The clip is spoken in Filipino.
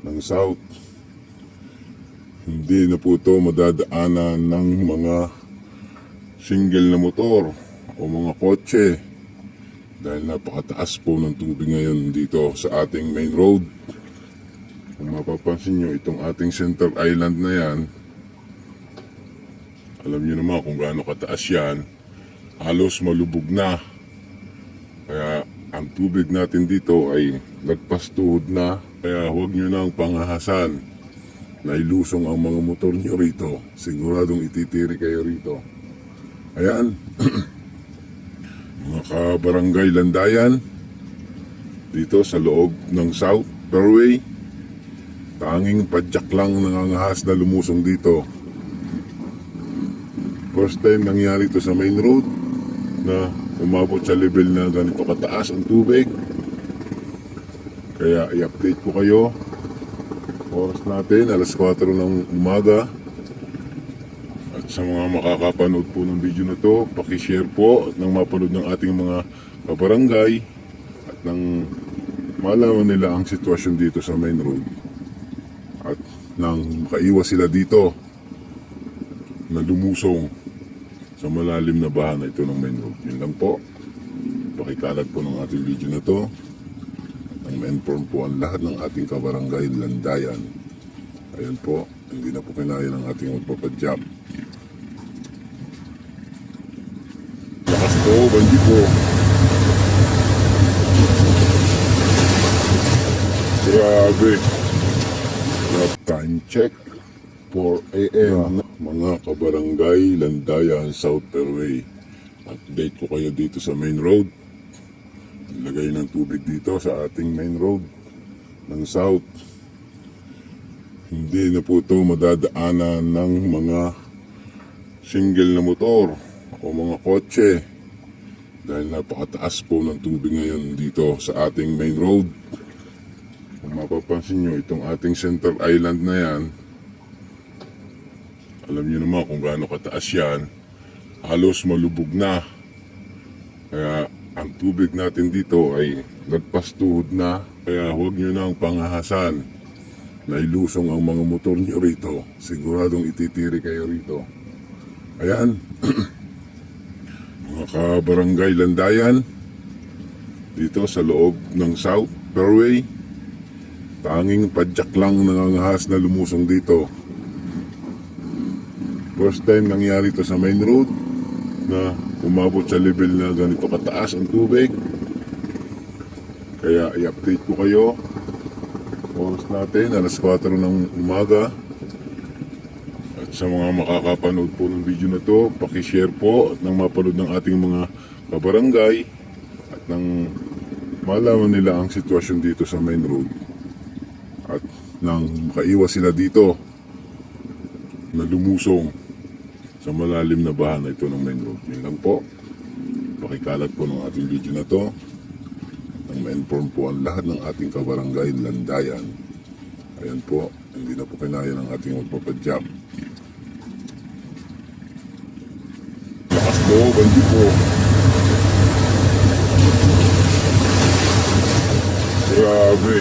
ng South. Hindi na po ito madadaanan ng mga single na motor o mga kotse dahil napakataas po ng tubig ngayon dito sa ating main road. Kung mapapansin nyo, itong ating center island na yan, alam nyo naman kung gaano kataas yan, halos malubog na. Kaya ang tubig natin dito ay lagpas tuhod na, kaya huwag nyo nang pangahasan na ilusong ang mga motor nyo rito. Siguradong ititiri kayo rito. Ayan, mga kabarangay Landayan, dito sa loob ng South Fairway, tanging padyak lang nangangahas na lumusong dito. First time nangyari ito sa main road na umabot sa level na ganito kataas ang tubig. Kaya i-update ko kayo. Oras natin alas 4 ng umaga. At sa mga makakapanood po ng video na to, pakishare po at nang mapanood ng ating mga kabarangay at nang malaman nila ang sitwasyon dito sa main road at nang makaiwas sila dito na lumusong sa malalim na baha na ito ng main road. Yun lang po. Pakikalat po ng ating video na to at nang ma-inform po ang lahat ng ating kabarangay Landayan. Ayan po, hindi na po kinaya ng ating magpapadyap. Lakas po, bandi po. Grabe. Time check, 4 AM. Mga kabarangay Landayan, South Fairway. Update ko kayo dito sa main road. Lagay ng tubig dito sa ating main road ng South. Hindi na po ito madadaanan ng mga single na motor o mga kotse dahil napakataas po ng tubig ngayon dito sa ating main road. Kung mapapansin nyo, itong ating center island na yan, alam nyo naman kung gaano kataas yan, halos malubog na. Kaya ang tubig natin dito ay lagpas tuhod na, kaya huwag nyo nang pangahasan na ilusong ang mga motor nyo rito. Siguradong ititiri kayo rito. Ayan, mga kabarangay Landayan, dito sa loob ng South Fairway, tanging padyak lang nangangahas na lumusong dito. First time nangyari ito sa main road na umabot sa level na ganito kataas ang tubig. Kaya i-update ko kayo. Oras natin alas 4 ng umaga. At sa mga makakapanood po ng video na to, pakishare po at nang mapanood ng ating mga kabarangay at nang malaman nila ang sitwasyon dito sa main road at nang makaiwas sila dito na lumusong sa malalim na baha na ito ng main road. Yun lang po. Pakikalat po ng ating video na to nang ma-inform po ang lahat ng ating kabarangay Landayan. Ayan po, hindi na po kinaya ng ating magpapadyap. Lakas po, bandi po. Grabe.